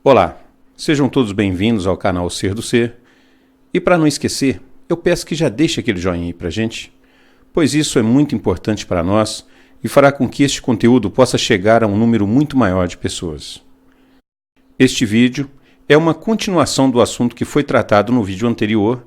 Olá, sejam todos bem-vindos ao canal Ser do Ser. E para não esquecer, eu peço que já deixe aquele joinha aí pra gente, pois isso é muito importante para nós e fará com que este conteúdo possa chegar a um número muito maior de pessoas. Este vídeo é uma continuação do assunto que foi tratado no vídeo anterior,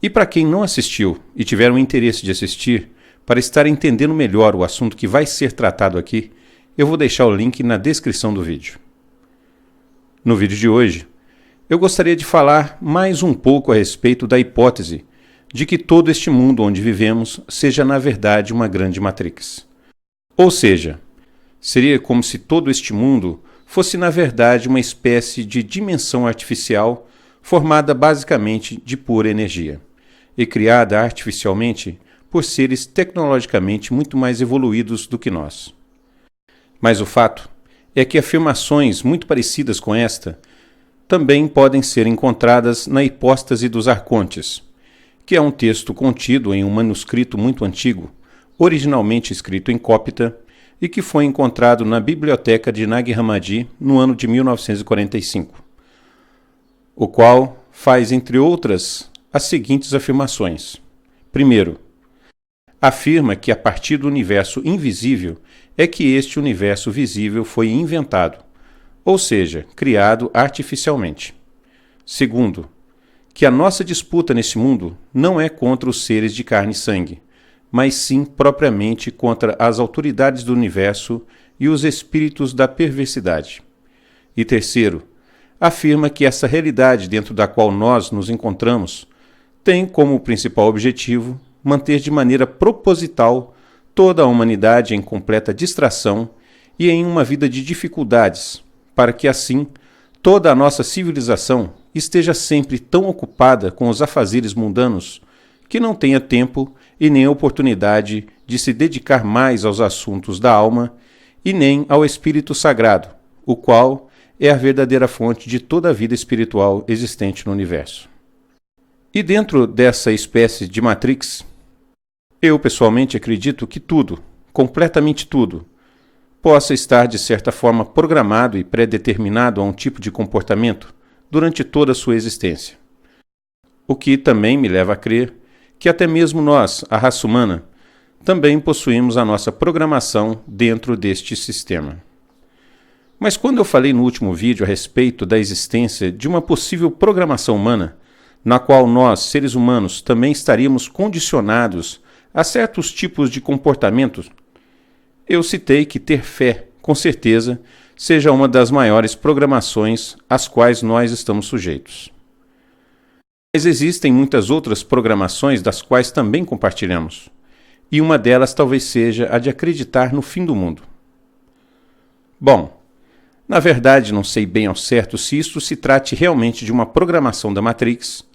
e para quem não assistiu e tiver o interesse de assistir, para estar entendendo melhor o assunto que vai ser tratado aqui, eu vou deixar o link na descrição do vídeo. No vídeo de hoje, eu gostaria de falar mais um pouco a respeito da hipótese de que todo este mundo onde vivemos seja na verdade uma grande Matrix. Ou seja, seria como se todo este mundo fosse na verdade uma espécie de dimensão artificial formada basicamente de pura energia e criada artificialmente por seres tecnologicamente muito mais evoluídos do que nós. Mas o fato é que afirmações muito parecidas com esta também podem ser encontradas na Hipóstase dos Arcontes, que é um texto contido em um manuscrito muito antigo, originalmente escrito em cópita, e que foi encontrado na biblioteca de Nag Hammadi no ano de 1945, o qual faz, entre outras, as seguintes afirmações. Primeiro, afirma que a partir do universo invisível é que este universo visível foi inventado, ou seja, criado artificialmente. Segundo, que a nossa disputa nesse mundo não é contra os seres de carne e sangue, mas sim propriamente contra as autoridades do universo e os espíritos da perversidade. E terceiro, afirma que essa realidade dentro da qual nós nos encontramos tem como principal objetivo manter de maneira proposital toda a humanidade em completa distração e em uma vida de dificuldades, para que assim toda a nossa civilização esteja sempre tão ocupada com os afazeres mundanos que não tenha tempo e nem oportunidade de se dedicar mais aos assuntos da alma e nem ao Espírito Sagrado, o qual é a verdadeira fonte de toda a vida espiritual existente no universo. E dentro dessa espécie de Matrix, eu pessoalmente acredito que tudo, completamente tudo, possa estar de certa forma programado e pré-determinado a um tipo de comportamento durante toda a sua existência. O que também me leva a crer que até mesmo nós, a raça humana, também possuímos a nossa programação dentro deste sistema. Mas quando eu falei no último vídeo a respeito da existência de uma possível programação humana, na qual nós, seres humanos, também estaríamos condicionados a certos tipos de comportamentos, eu citei que ter fé, com certeza, seja uma das maiores programações às quais nós estamos sujeitos. Mas existem muitas outras programações das quais também compartilhamos, e uma delas talvez seja a de acreditar no fim do mundo. Bom, na verdade não sei bem ao certo se isto se trate realmente de uma programação da Matrix,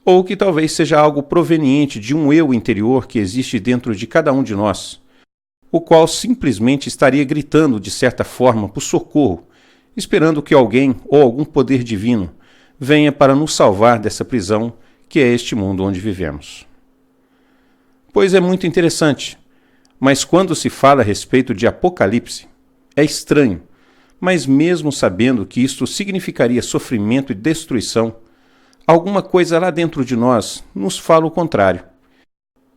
ou que talvez seja algo proveniente de um eu interior que existe dentro de cada um de nós, o qual simplesmente estaria gritando de certa forma por socorro, esperando que alguém ou algum poder divino venha para nos salvar dessa prisão que é este mundo onde vivemos. Pois é muito interessante, mas quando se fala a respeito de Apocalipse, é estranho, mas mesmo sabendo que isto significaria sofrimento e destruição, alguma coisa lá dentro de nós nos fala o contrário,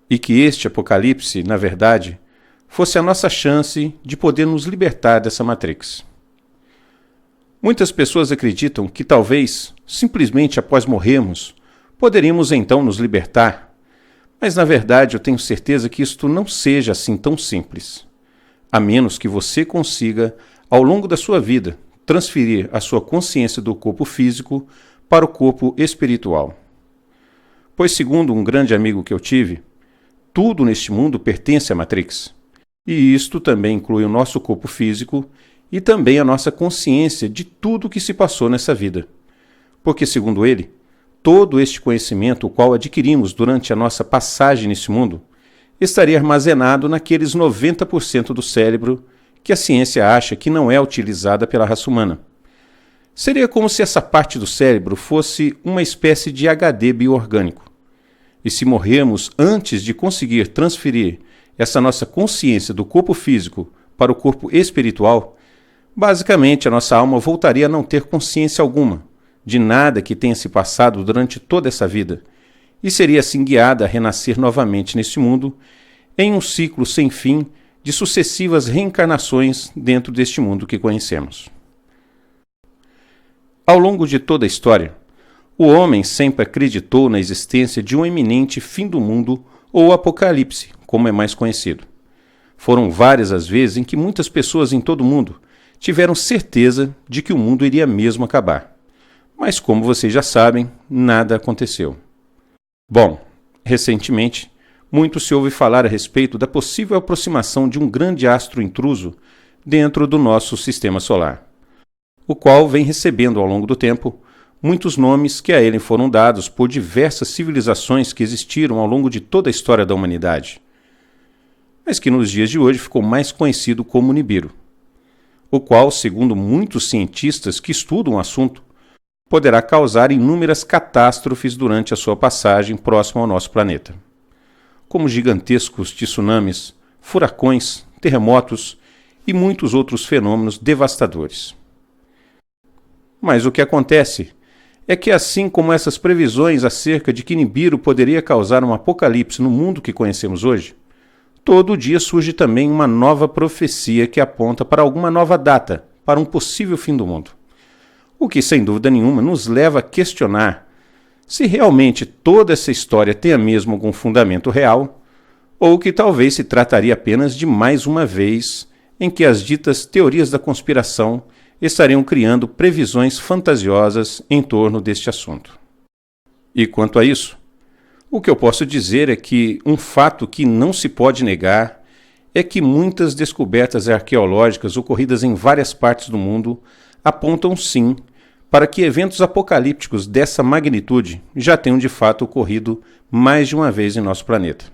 e que este Apocalipse, na verdade, fosse a nossa chance de poder nos libertar dessa Matrix. Muitas pessoas acreditam que talvez, simplesmente após morrermos, poderíamos então nos libertar, mas na verdade eu tenho certeza que isto não seja assim tão simples, a menos que você consiga, ao longo da sua vida, transferir a sua consciência do corpo físico para o corpo espiritual. Pois, segundo um grande amigo que eu tive, tudo neste mundo pertence à Matrix, e isto também inclui o nosso corpo físico e também a nossa consciência de tudo o que se passou nessa vida. Porque, segundo ele, todo este conhecimento o qual adquirimos durante a nossa passagem nesse mundo estaria armazenado naqueles 90% do cérebro que a ciência acha que não é utilizada pela raça humana, Seria como se essa parte do cérebro fosse uma espécie de HD bioorgânico. E se morrermos antes de conseguir transferir essa nossa consciência do corpo físico para o corpo espiritual, basicamente a nossa alma voltaria a não ter consciência alguma de nada que tenha se passado durante toda essa vida, e seria assim guiada a renascer novamente neste mundo, em um ciclo sem fim de sucessivas reencarnações dentro deste mundo que conhecemos. Ao longo de toda a história, o homem sempre acreditou na existência de um iminente fim do mundo ou apocalipse, como é mais conhecido. Foram várias as vezes em que muitas pessoas em todo o mundo tiveram certeza de que o mundo iria mesmo acabar. Mas como vocês já sabem, nada aconteceu. Bom, recentemente, muito se ouve falar a respeito da possível aproximação de um grande astro intruso dentro do nosso sistema solar, o qual vem recebendo ao longo do tempo muitos nomes que a ele foram dados por diversas civilizações que existiram ao longo de toda a história da humanidade, mas que nos dias de hoje ficou mais conhecido como Nibiru, o qual, segundo muitos cientistas que estudam o assunto, poderá causar inúmeras catástrofes durante a sua passagem próximo ao nosso planeta, como gigantescos tsunamis, furacões, terremotos e muitos outros fenômenos devastadores. Mas o que acontece é que, assim como essas previsões acerca de que Nibiru poderia causar um apocalipse no mundo que conhecemos hoje, todo dia surge também uma nova profecia que aponta para alguma nova data para um possível fim do mundo. O que, sem dúvida nenhuma, nos leva a questionar se realmente toda essa história tenha mesmo algum fundamento real, ou que talvez se trataria apenas de mais uma vez em que as ditas teorias da conspiração estariam criando previsões fantasiosas em torno deste assunto. E quanto a isso, o que eu posso dizer é que um fato que não se pode negar é que muitas descobertas arqueológicas ocorridas em várias partes do mundo apontam sim para que eventos apocalípticos dessa magnitude já tenham de fato ocorrido mais de uma vez em nosso planeta,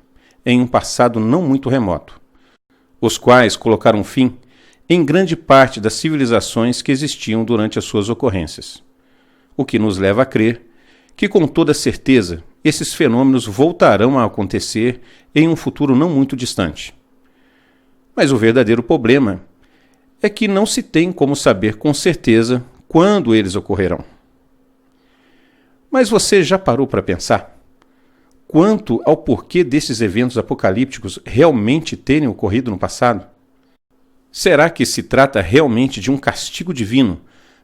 em um passado não muito remoto, os quais colocaram fim em grande parte das civilizações que existiam durante as suas ocorrências, o que nos leva a crer que, com toda certeza, esses fenômenos voltarão a acontecer em um futuro não muito distante. Mas o verdadeiro problema é que não se tem como saber com certeza quando eles ocorrerão. Mas você já parou para pensar quanto ao porquê desses eventos apocalípticos realmente terem ocorrido no passado? Será que se trata realmente de um castigo divino,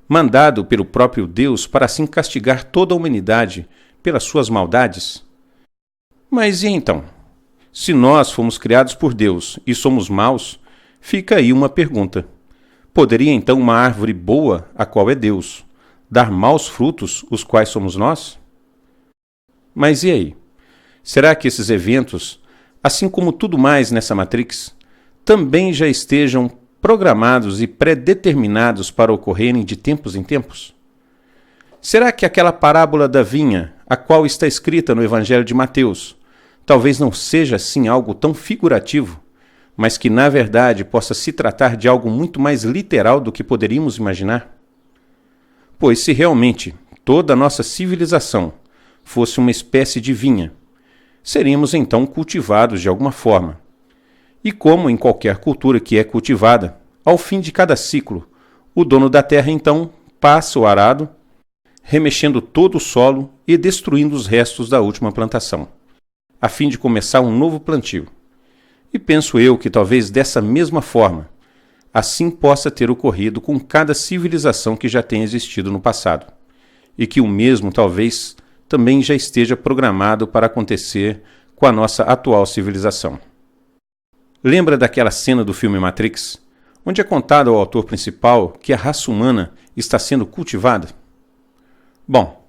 mandado pelo próprio Deus para assim castigar toda a humanidade pelas suas maldades? Mas e então? Se nós fomos criados por Deus e somos maus, fica aí uma pergunta. Poderia então uma árvore boa, a qual é Deus, dar maus frutos, os quais somos nós? Mas e aí? Será que esses eventos, assim como tudo mais nessa Matrix, também já estejam programados e predeterminados para ocorrerem de tempos em tempos? Será que aquela parábola da vinha, a qual está escrita no Evangelho de Mateus, talvez não seja assim algo tão figurativo, mas que na verdade possa se tratar de algo muito mais literal do que poderíamos imaginar? Pois se realmente toda a nossa civilização fosse uma espécie de vinha, seríamos então cultivados de alguma forma. E como em qualquer cultura que é cultivada, ao fim de cada ciclo, o dono da terra então passa o arado, remexendo todo o solo e destruindo os restos da última plantação, a fim de começar um novo plantio. E penso eu que talvez dessa mesma forma, assim possa ter ocorrido com cada civilização que já tenha existido no passado, e que o mesmo talvez também já esteja programado para acontecer com a nossa atual civilização. Lembra daquela cena do filme Matrix, onde é contado ao autor principal que a raça humana está sendo cultivada? Bom,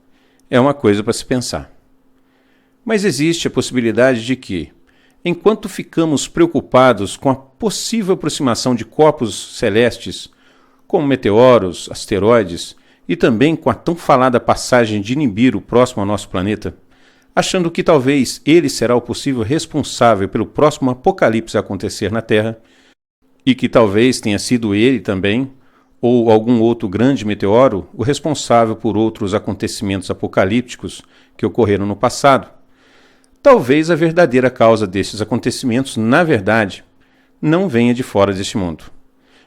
é uma coisa para se pensar. Mas existe a possibilidade de que, enquanto ficamos preocupados com a possível aproximação de corpos celestes, como meteoros, asteroides, e também com a tão falada passagem de Nibiru próximo ao nosso planeta, achando que talvez ele será o possível responsável pelo próximo apocalipse a acontecer na Terra, e que talvez tenha sido ele também ou algum outro grande meteoro o responsável por outros acontecimentos apocalípticos que ocorreram no passado. Talvez a verdadeira causa destes acontecimentos, na verdade, não venha de fora deste mundo,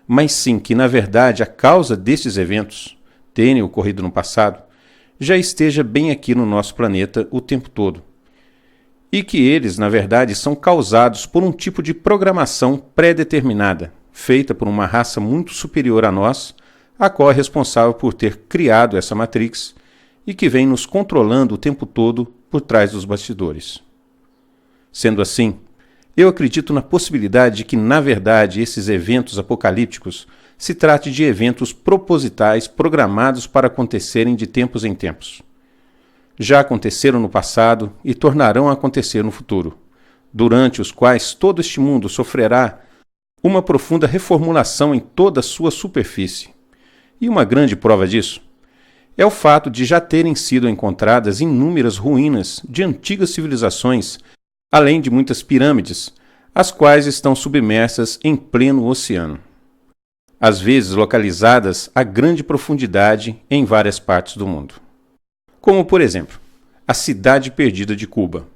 mas sim que, na verdade, a causa destes eventos terem ocorrido no passado já esteja bem aqui no nosso planeta o tempo todo, e que eles, na verdade, são causados por um tipo de programação pré-determinada, feita por uma raça muito superior a nós, a qual é responsável por ter criado essa Matrix e que vem nos controlando o tempo todo por trás dos bastidores. Sendo assim, eu acredito na possibilidade de que, na verdade, esses eventos apocalípticos se trate de eventos propositais programados para acontecerem de tempos em tempos. Já aconteceram no passado e tornarão a acontecer no futuro, durante os quais todo este mundo sofrerá uma profunda reformulação em toda a sua superfície. E uma grande prova disso é o fato de já terem sido encontradas inúmeras ruínas de antigas civilizações, além de muitas pirâmides, as quais estão submersas em pleno oceano, às vezes localizadas a grande profundidade em várias partes do mundo. Como, por exemplo, a Cidade Perdida de Cuba,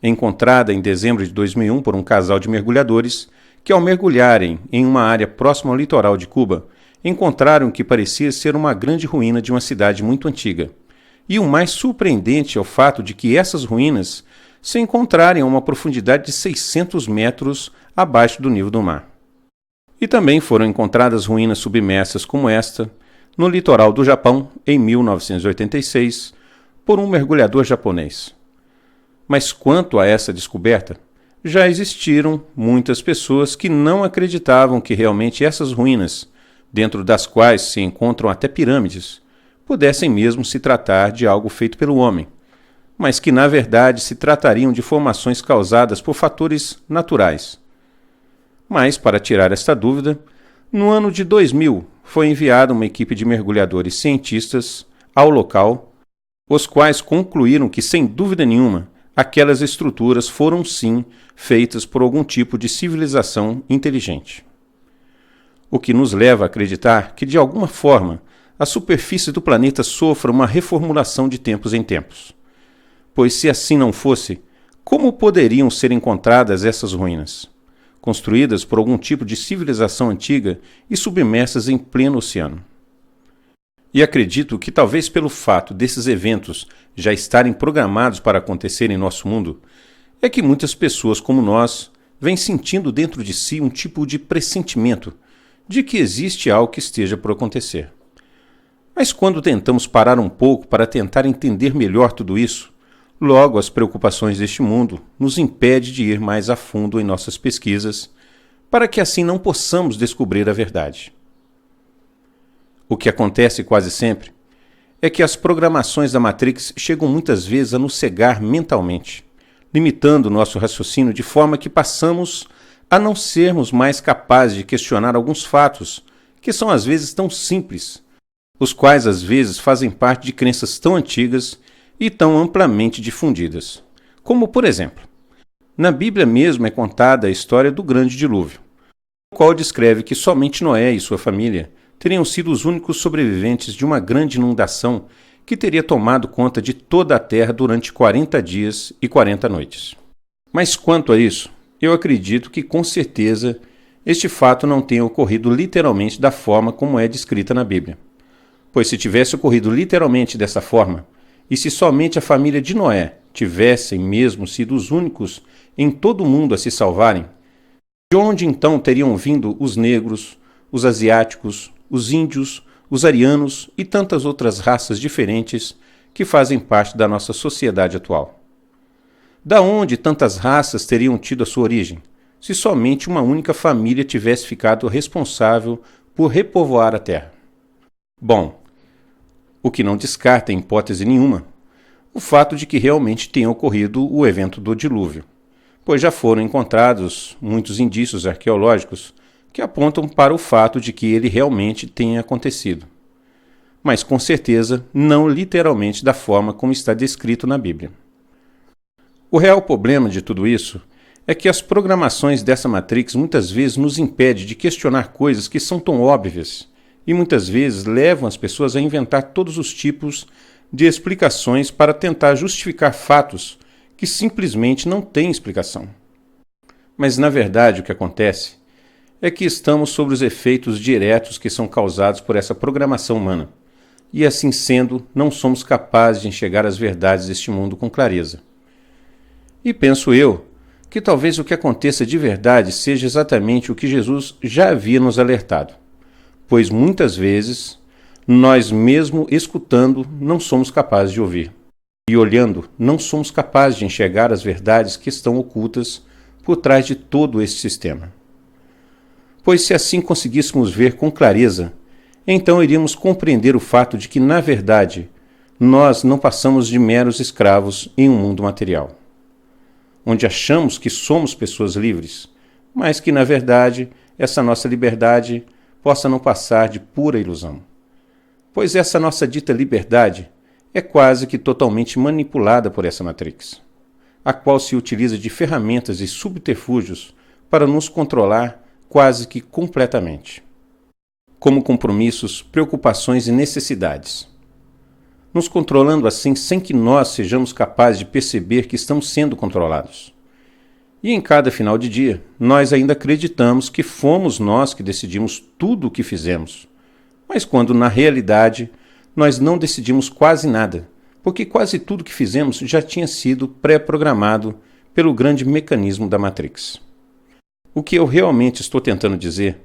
encontrada em dezembro de 2001 por um casal de mergulhadores que, ao mergulharem em uma área próxima ao litoral de Cuba, encontraram o que parecia ser uma grande ruína de uma cidade muito antiga. E o mais surpreendente é o fato de que essas ruínas se encontrarem a uma profundidade de 600 metros abaixo do nível do mar. E também foram encontradas ruínas submersas como esta no litoral do Japão em 1986 por um mergulhador japonês. Mas quanto a essa descoberta, já existiram muitas pessoas que não acreditavam que realmente essas ruínas, dentro das quais se encontram até pirâmides, pudessem mesmo se tratar de algo feito pelo homem, mas que na verdade se tratariam de formações causadas por fatores naturais. Mas, para tirar esta dúvida, no ano de 2000 foi enviada uma equipe de mergulhadores cientistas ao local, os quais concluíram que, sem dúvida nenhuma, aquelas estruturas foram sim feitas por algum tipo de civilização inteligente. O que nos leva a acreditar que, de alguma forma, a superfície do planeta sofra uma reformulação de tempos em tempos. Pois, se assim não fosse, como poderiam ser encontradas essas ruínas, construídas por algum tipo de civilização antiga e submersas em pleno oceano? E acredito que talvez pelo fato desses eventos já estarem programados para acontecer em nosso mundo, é que muitas pessoas como nós vêm sentindo dentro de si um tipo de pressentimento de que existe algo que esteja por acontecer. Mas quando tentamos parar um pouco para tentar entender melhor tudo isso, logo as preocupações deste mundo nos impedem de ir mais a fundo em nossas pesquisas, para que assim não possamos descobrir a verdade. O que acontece quase sempre é que as programações da Matrix chegam muitas vezes a nos cegar mentalmente, limitando o nosso raciocínio de forma que passamos a não sermos mais capazes de questionar alguns fatos que são às vezes tão simples, os quais às vezes fazem parte de crenças tão antigas e tão amplamente difundidas. Como, por exemplo, na Bíblia mesmo é contada a história do grande dilúvio, o qual descreve que somente Noé e sua família teriam sido os únicos sobreviventes de uma grande inundação que teria tomado conta de toda a terra durante 40 dias e 40 noites. Mas quanto a isso, eu acredito que com certeza este fato não tenha ocorrido literalmente da forma como é descrita na Bíblia. Pois se tivesse ocorrido literalmente dessa forma, e se somente a família de Noé tivessem mesmo sido os únicos em todo o mundo a se salvarem, de onde então teriam vindo os negros, os asiáticos, os índios, os arianos e tantas outras raças diferentes que fazem parte da nossa sociedade atual? Da onde tantas raças teriam tido a sua origem, se somente uma única família tivesse ficado responsável por repovoar a Terra? Bom, o que não descarta, em hipótese nenhuma, o fato de que realmente tenha ocorrido o evento do dilúvio, pois já foram encontrados muitos indícios arqueológicos que apontam para o fato de que ele realmente tenha acontecido, mas com certeza não literalmente da forma como está descrito na Bíblia. O real problema de tudo isso é que as programações dessa Matrix muitas vezes nos impedem de questionar coisas que são tão óbvias e muitas vezes levam as pessoas a inventar todos os tipos de explicações para tentar justificar fatos que simplesmente não têm explicação. Mas, na verdade, o que acontece é que estamos sob os efeitos diretos que são causados por essa programação humana, e assim sendo, não somos capazes de enxergar as verdades deste mundo com clareza. E penso eu que talvez o que aconteça de verdade seja exatamente o que Jesus já havia nos alertado, pois muitas vezes nós, mesmo escutando, não somos capazes de ouvir, e olhando, não somos capazes de enxergar as verdades que estão ocultas por trás de todo esse sistema. Pois se assim conseguíssemos ver com clareza, então iríamos compreender o fato de que, na verdade, nós não passamos de meros escravos em um mundo material, onde achamos que somos pessoas livres, mas que, na verdade, essa nossa liberdade possa não passar de pura ilusão. Pois essa nossa dita liberdade é quase que totalmente manipulada por essa Matrix, a qual se utiliza de ferramentas e subterfúgios para nos controlar quase que completamente, como compromissos, preocupações e necessidades, nos controlando assim sem que nós sejamos capazes de perceber que estamos sendo controlados. E em cada final de dia, nós ainda acreditamos que fomos nós que decidimos tudo o que fizemos, mas quando na realidade nós não decidimos quase nada, porque quase tudo que fizemos já tinha sido pré-programado pelo grande mecanismo da Matrix. O que eu realmente estou tentando dizer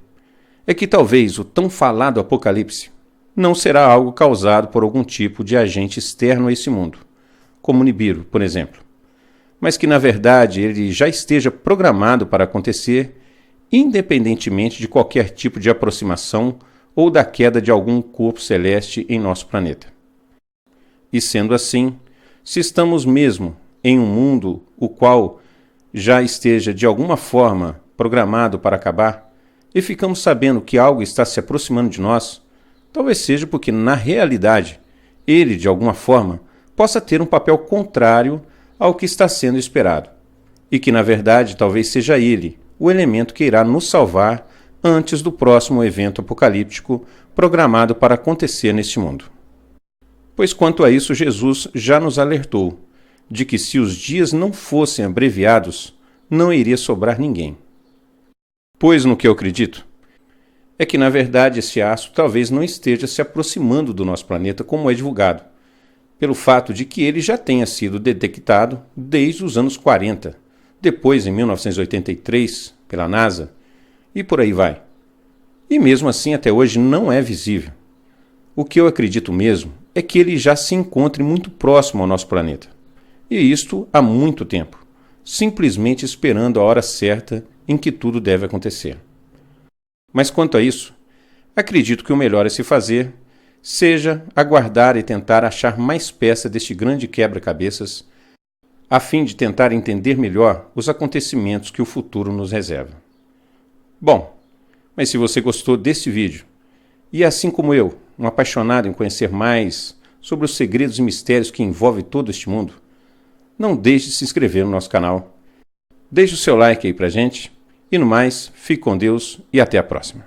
é que talvez o tão falado Apocalipse não será algo causado por algum tipo de agente externo a esse mundo, como Nibiru, por exemplo, mas que na verdade ele já esteja programado para acontecer independentemente de qualquer tipo de aproximação ou da queda de algum corpo celeste em nosso planeta. E sendo assim, se estamos mesmo em um mundo o qual já esteja de alguma forma programado para acabar, e ficamos sabendo que algo está se aproximando de nós, talvez seja porque, na realidade, ele, de alguma forma, possa ter um papel contrário ao que está sendo esperado, e que, na verdade, talvez seja ele o elemento que irá nos salvar antes do próximo evento apocalíptico programado para acontecer neste mundo. Pois quanto a isso, Jesus já nos alertou de que se os dias não fossem abreviados, não iria sobrar ninguém. Pois no que eu acredito é que, na verdade, esse astro talvez não esteja se aproximando do nosso planeta como é divulgado, pelo fato de que ele já tenha sido detectado desde os anos 40, depois em 1983 pela NASA, e por aí vai. E mesmo assim até hoje não é visível. O que eu acredito mesmo é que ele já se encontre muito próximo ao nosso planeta, e isto há muito tempo, simplesmente esperando a hora certa em que tudo deve acontecer. Mas quanto a isso, acredito que o melhor a se fazer seja aguardar e tentar achar mais peças deste grande quebra-cabeças, a fim de tentar entender melhor os acontecimentos que o futuro nos reserva. Bom, mas se você gostou desse vídeo, e assim como eu, um apaixonado em conhecer mais sobre os segredos e mistérios que envolvem todo este mundo, não deixe de se inscrever no nosso canal. Deixe o seu like aí pra gente. E no mais, fique com Deus e até a próxima.